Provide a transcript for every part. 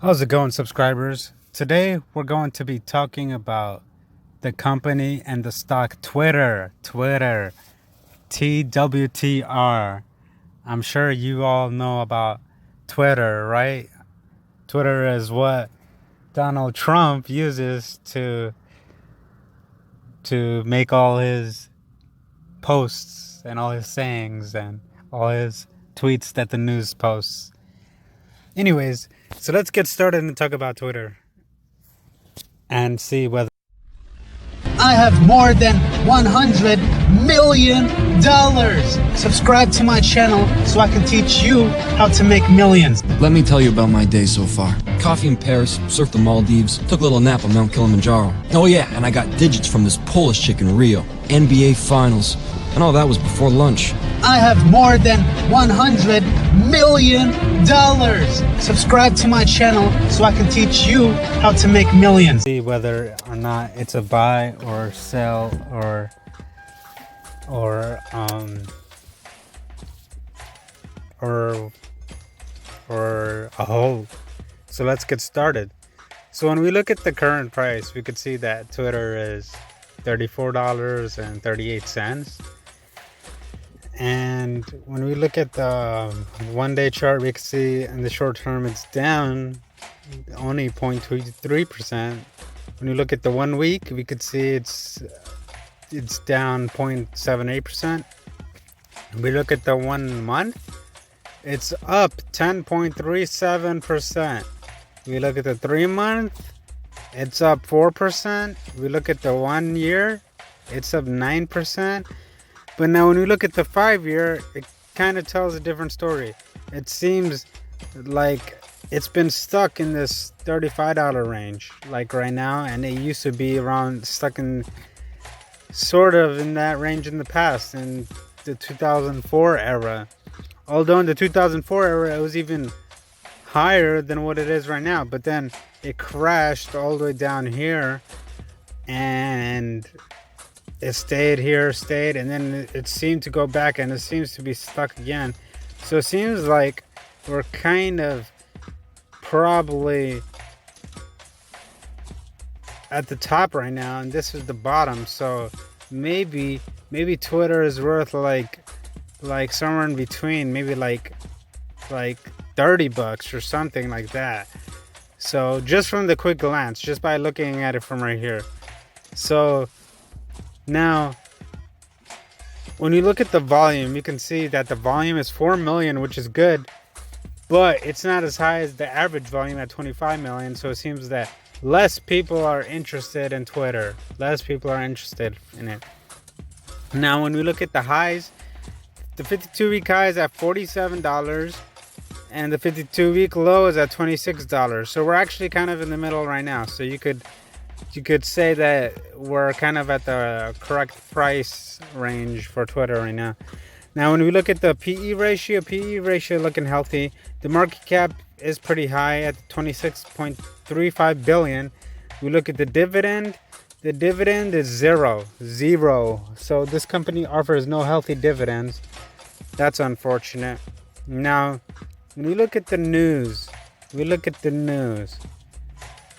How's it going, subscribers? Today we're going to be talking about the company and the stock Twitter, TWTR. I'm sure you all know about Twitter, right? Twitter is what Donald Trump uses to make all his posts and all his sayings and all his tweets that the news posts. Anyways, so let's get started and talk about Twitter and see whether I have more than $100 million. Subscribe to my channel so I can teach you how to make millions. Let me tell you about my day so far. Coffee in Paris, surfed the Maldives, took a little nap on Mount Kilimanjaro. Oh yeah, and I got digits from this Polish chick in Rio. NBA Finals. And all that was before lunch. I have more than $100 million. Subscribe to my channel so I can teach you how to make millions. See whether or not it's a buy or sell or a hold. So let's get started. So when we look at the current price, we could see that Twitter is $34.38. And when we look at the one-day chart, we can see in the short term it's down only 0.23%. When you look at the 1 week, we could see it's down 0.78%. When we look at the 1 month, it's up 10.37%. We look at the 3 month, it's up 4%. We look at the 1 year, it's up 9%. But now when we look at the 5 year, it kind of tells a different story. It seems like it's been stuck in this $35 range, like right now, and it used to be around stuck in sort of in that range in the past, in the 2004 era. Although in the 2004 era, it was even higher than what it is right now. But then it crashed all the way down here, and it stayed, and then it seemed to go back, and it seems to be stuck again. So it seems like we're kind of probably at the top right now, and this is the bottom. So maybe Twitter is worth like somewhere in between, maybe like $30 or something like that. So just from the quick glance, just by looking at it from right here. So now, when you look at the volume, you can see that the volume is 4 million, which is good, but it's not as high as the average volume at 25 million. So it seems that less people are interested in Twitter. Less people are interested in it. Now, when we look at the highs, the 52-week high is at $47, and the 52-week low is at $26. So we're actually kind of in the middle right now. So you could say that we're kind of at the correct price range for Twitter right now. Now, when we look at the PE ratio looking healthy. The market cap is pretty high at 26.35 billion. We look at the dividend is zero. So this company offers no healthy dividends. That's unfortunate. Now, when we look at the news,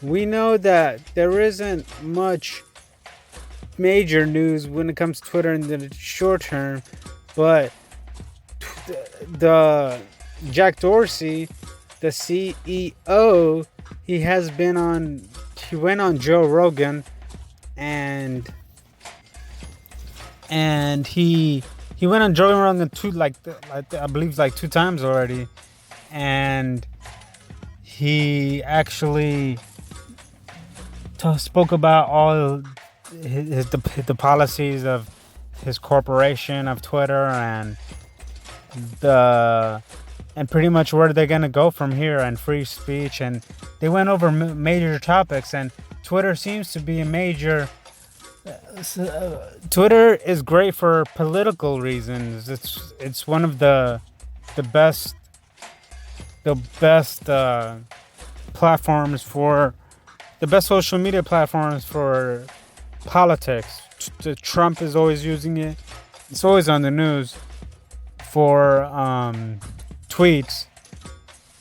we know that there isn't much major news when it comes to Twitter in the short term, but the Jack Dorsey, the CEO, he went on Joe Rogan, and he went on Joe Rogan I believe 2 times already, and he actually spoke about all the policies of his corporation of Twitter, and pretty much where they're gonna go from here, and free speech, and they went over major topics. And Twitter seems to be a major. Twitter is great for political reasons. It's one of the best platforms for. The best social media platforms for politics. Trump is always using it. It's always on the news for tweets.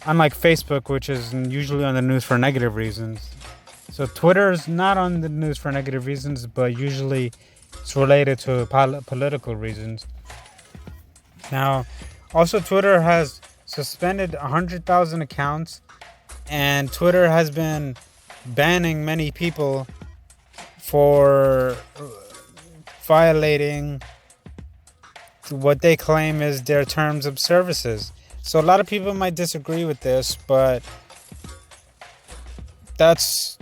unlike Facebook, which is usually on the news for negative reasons. So Twitter is not on the news for negative reasons, but usually it's related to political reasons. Now, also Twitter has suspended 100,000 accounts, and Twitter has been banning many people for violating what they claim is their terms of services. So a lot of people might disagree with this, but that's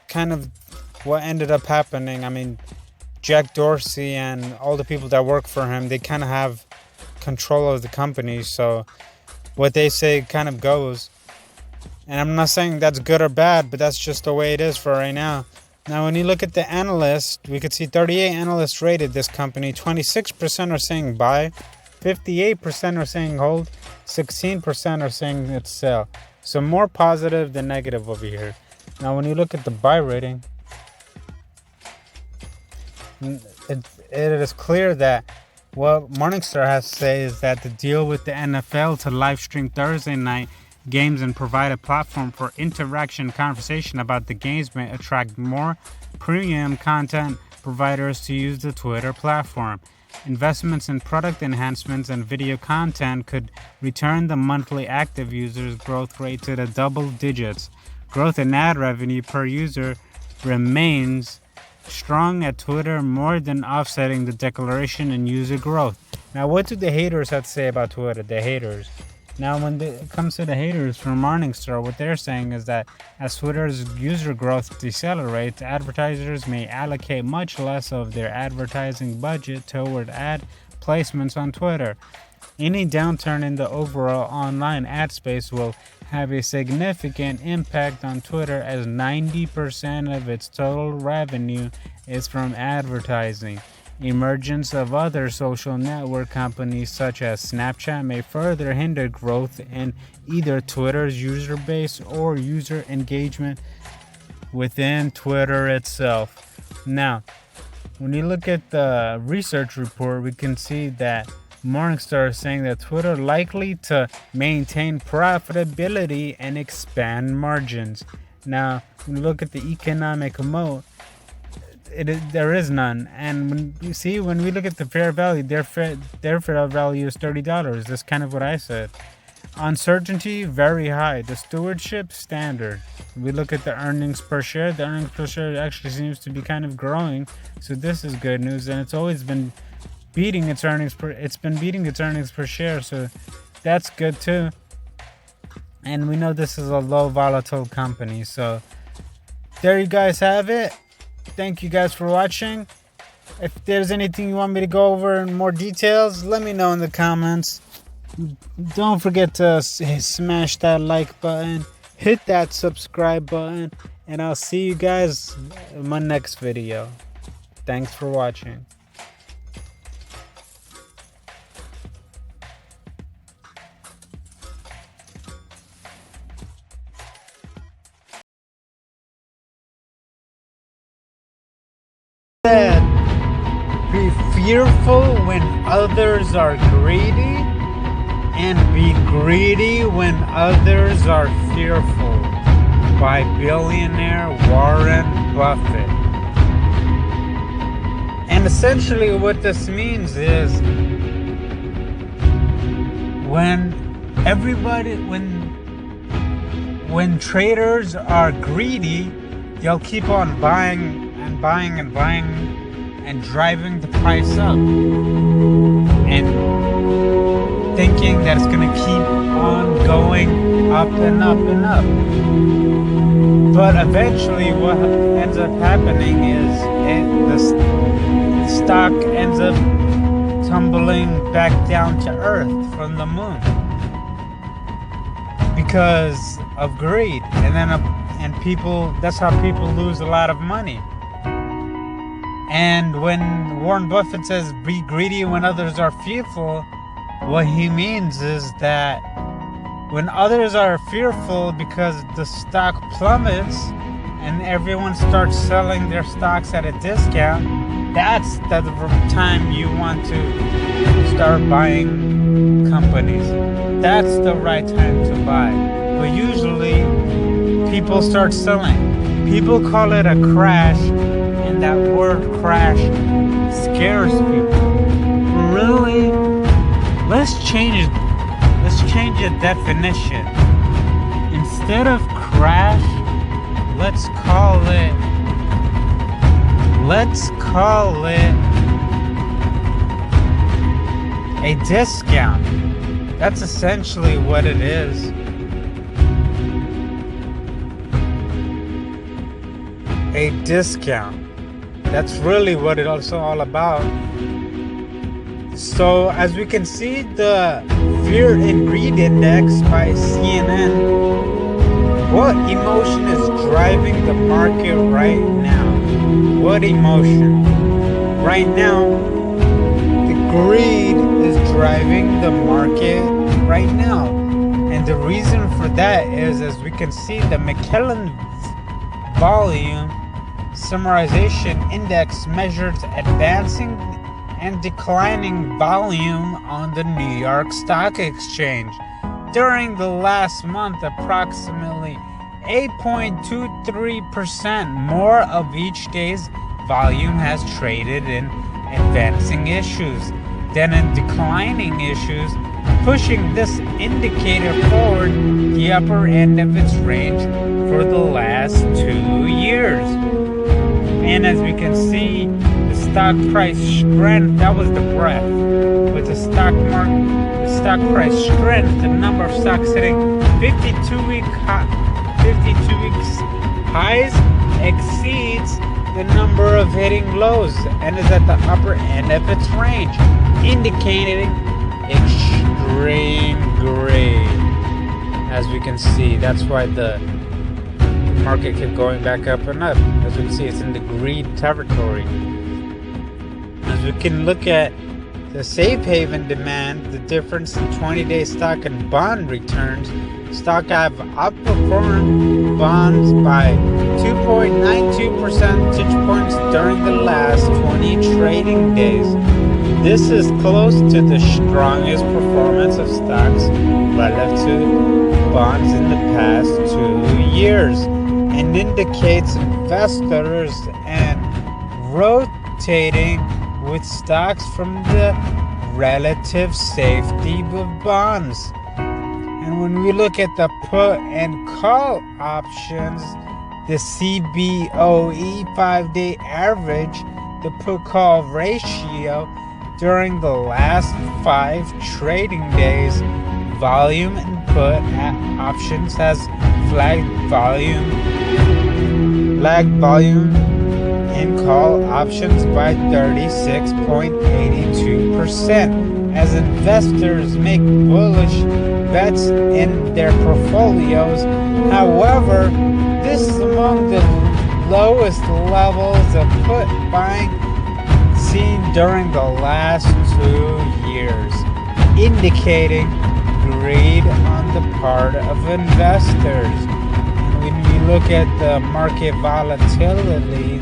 kind of what ended up happening. I mean, Jack Dorsey and all the people that work for him, they kind of have control of the company, so what they say kind of goes. And I'm not saying that's good or bad, but that's just the way it is for right now. Now, when you look at the analysts, we could see 38 analysts rated this company. 26% are saying buy, 58% are saying hold, 16% are saying it's sell. So more positive than negative over here. Now, when you look at the buy rating, it is clear that what Morningstar has to say is that the deal with the NFL to live stream Thursday night games and provide a platform for interaction and conversation about the games may attract more premium content providers to use the Twitter platform. Investments in product enhancements and video content could return the monthly active users growth rate to the double digits. Growth in ad revenue per user remains strong at Twitter, more than offsetting the deceleration in user growth. Now, what do the haters have to say about Twitter? The haters. Now, when it comes to the haters from Morningstar, what they're saying is that as Twitter's user growth decelerates, advertisers may allocate much less of their advertising budget toward ad placements on Twitter. Any downturn in the overall online ad space will have a significant impact on Twitter, as 90% of its total revenue is from advertising. Emergence of other social network companies such as Snapchat may further hinder growth in either Twitter's user base or user engagement within Twitter itself. Now, when you look at the research report, we can see that Morningstar is saying that Twitter likely to maintain profitability and expand margins. Now, when you look at the economic moat, there is none. And when we look at the fair value, their fair value is $30. That's kind of what I said. Uncertainty, very high. The stewardship, standard. We look at the earnings per share. The earnings per share actually seems to be kind of growing. So this is good news, and it's always been beating its earnings per share, so that's good too. And we know this is a low volatile company. So there you guys have it. Thank you guys for watching. If there's anything you want me to go over in more details, let me know in the comments. Don't forget to smash that like button, hit that subscribe button, and I'll see you guys in my next video. Thanks for watching. Be fearful when others are greedy, and be greedy when others are fearful, by billionaire Warren Buffett. And essentially what this means is when traders are greedy, they'll keep on buying and driving the price up and thinking that it's going to keep on going up and up and up. But eventually what ends up happening is the stock ends up tumbling back down to earth from the moon because of greed. And people, that's how people lose a lot of money. And when Warren Buffett says be greedy when others are fearful, what he means is that when others are fearful because the stock plummets and everyone starts selling their stocks at a discount, that's the time you want to start buying companies. that's the right time to buy. But usually people start selling. People call it a crash, and that word crash scares people. Really? Let's change the definition. Instead of crash, let's call it a discount. That's essentially what it is. A discount. That's really what it's all about. So as we can see, the Fear and Greed Index by CNN, what emotion is driving the market right now? What emotion? Right now, the greed is driving the market right now. And the reason for that is, as we can see, the McKellen Volume Summarization Index measures advancing and declining volume on the New York Stock Exchange. During the last month, approximately 8.23% more of each day's volume has traded in advancing issues than in declining issues, pushing this indicator forward the upper end of its range for the last 2 years. And as we can see, the stock price strength, that was the breadth. With the stock price strength, the number of stocks hitting 52 weeks highs exceeds the number of hitting lows and is at the upper end of its range, indicating extreme greed. As we can see, that's why the market kept going back up and up. As we can see, it's in the greed territory. As we can look at the safe haven demand, the difference in 20-day stock and bond returns, stock have outperformed bonds by 2.92 percentage points during the last 20 trading days. This is close to the strongest performance of stocks relative to bonds in the past 2 years, and indicates investors and rotating with stocks from the relative safety of bonds. And when we look at the put and call options, the CBOE 5-day average, the put-call ratio during the last 5 trading days, volume and put options has lagged volume in call options by 36.82% as investors make bullish bets in their portfolios. However, this is among the lowest levels of put buying seen during the last 2 years, indicating greed on the part of investors. And when we look at the market volatility,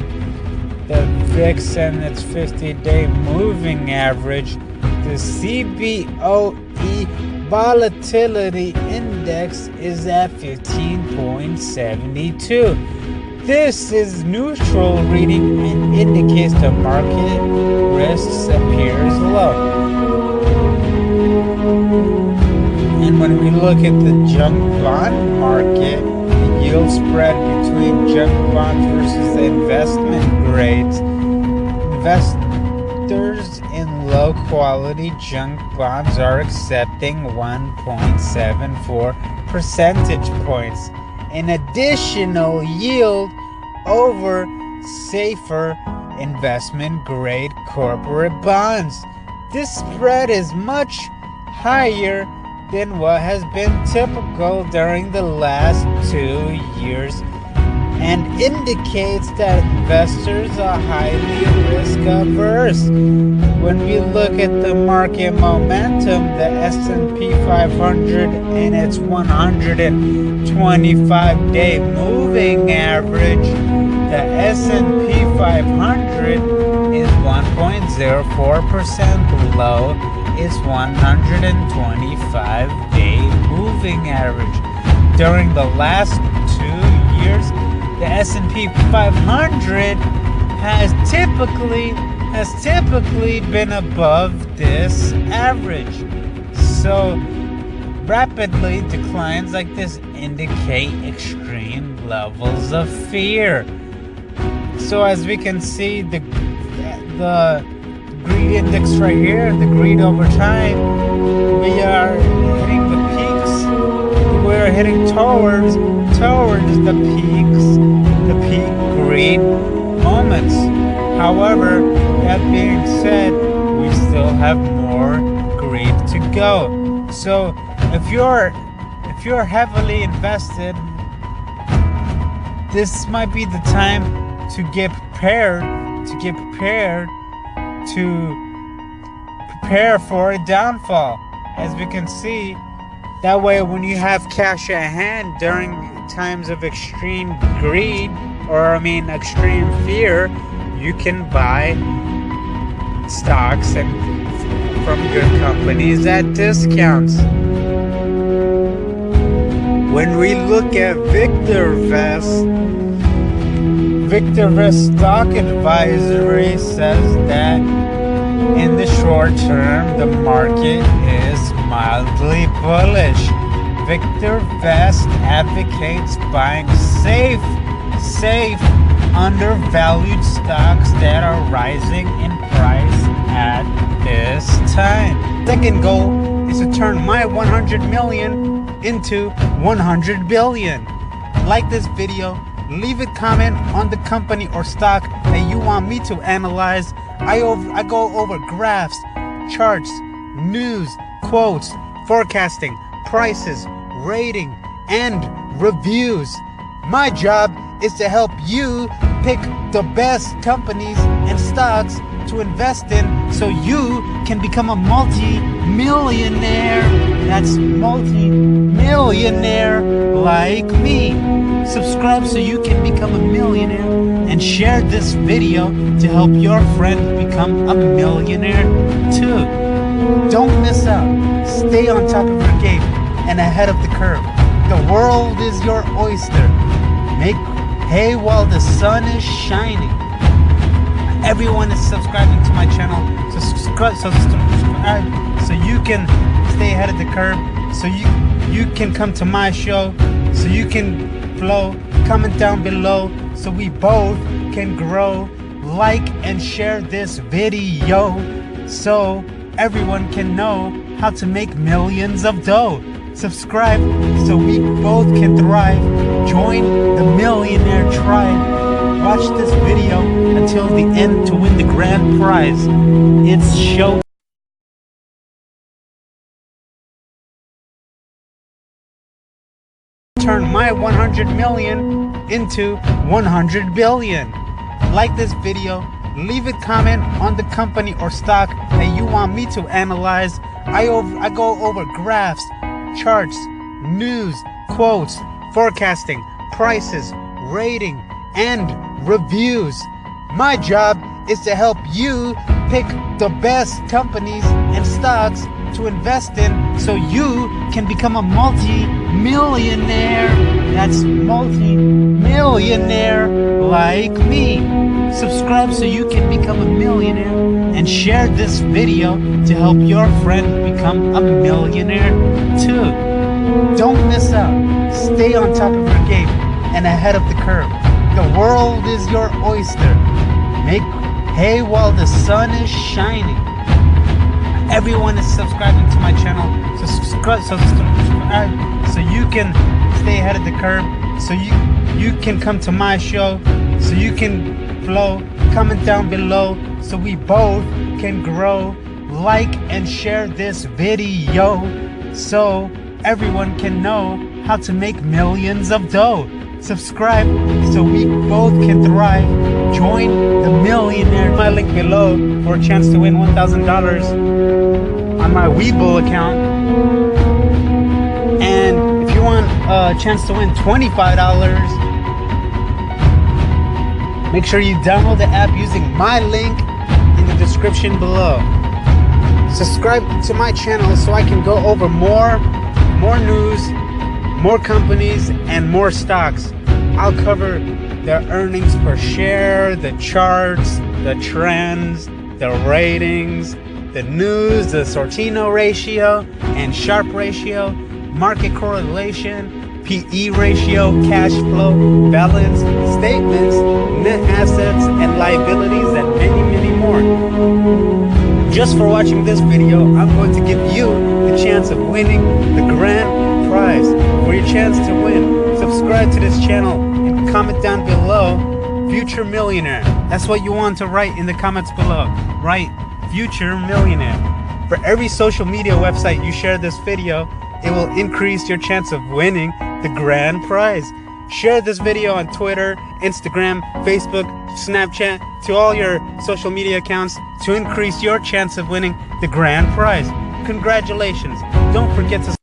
the VIX and its 50-day moving average, the CBOE Volatility Index is at 15.72. This is neutral reading and indicates the market risks appears low. And when we look at the junk bond market, the yield spread between junk bonds versus investment grades, investors in low quality junk bonds are accepting 1.74 percentage points in additional yield over safer investment grade corporate bonds. This spread is much higher than what has been typical during the last 2 years and indicates that investors are highly risk averse. When we look at the market momentum, the S&P 500 and its 125-day moving average, the S&P 500 is 1.04% below its 125-day moving average. During the last 2 years, the S&P 500 has typically been above this average. So rapidly declines like this indicate extreme levels of fear. So as we can see, the greed index right here, the greed over time, we are hitting the peaks. We are heading towards the peak greed moments. However, that being said, we still have more greed to go. So if you're heavily invested, this might be the time to get prepared for a downfall. As we can see, that way when you have cash at hand during times of extreme greed, extreme fear, you can buy stocks and from good companies at discounts. When we look at VictorVest Stock Advisory says that in the short term, the market is mildly bullish. VictorVest advocates buying safe, undervalued stocks that are rising in price at this time. Second goal is to turn my 100 million into 100 billion. Like this video, leave a comment on the company or stock that you want me to analyze. I go over graphs, charts, news, quotes, forecasting, prices, rating, and reviews. My job is to help you pick the best companies and stocks to invest in so you can become a multi-millionaire. That's multi-millionaire like me. Subscribe so you can become a millionaire and share this video to help your friend become a millionaire too. Don't miss out. Stay on top of your game and ahead of the curve. The world is your oyster. Make hay while the sun is shining. Everyone is subscribing to my channel, so subscribe so you can stay ahead of the curve, so you can come to my show, so you can flow. Comment down below so we both can grow. Like and share this video so everyone can know how to make millions of dough. Subscribe so we both can thrive. Join the millionaire tribe. Watch this video until the end to win the grand prize. It's show. Turn my 100 million into 100 billion. Like this video, leave a comment on the company or stock that you want me to analyze. I go over graphs, charts, news, quotes, forecasting, prices, rating, and reviews. My job is to help you pick the best companies and stocks to invest in so you can become a multi-millionaire. That's multi-millionaire like me. Subscribe so you can become a millionaire and share this video to help your friend become a millionaire too. Don't miss out. Stay on top of your game and ahead of the curve. The world is your oyster. Make hay while the sun is shining. Everyone is subscribing to my channel, so subscribe so you can stay ahead of the curve, so you can come to my show, so you can flow. Comment down below so we both can grow. Like and share this video so everyone can know how to make millions of dough. Subscribe so we both can thrive. Join the millionaire. My link below for a chance to win $1,000 on my Webull account. And if you want a chance to win $25, make sure you download the app using my link in the description below. Subscribe to my channel so I can go over more news, more companies, and more stocks. I'll cover their earnings per share, the charts, the trends, the ratings, the news, the Sortino ratio and Sharpe ratio, market correlation, PE ratio, cash flow, balance, statements, net assets and liabilities, and many more. Just for watching this video, I'm going to give you the chance of winning the grand prize. For your chance to win, subscribe to this channel and comment down below, future millionaire. That's what you want to write in the comments below. Write future millionaire. For every social media website you share this video, it will increase your chance of winning the grand prize. Share this video on Twitter, Instagram, Facebook, Snapchat, to all your social media accounts to increase your chance of winning the grand prize. Congratulations. Don't forget to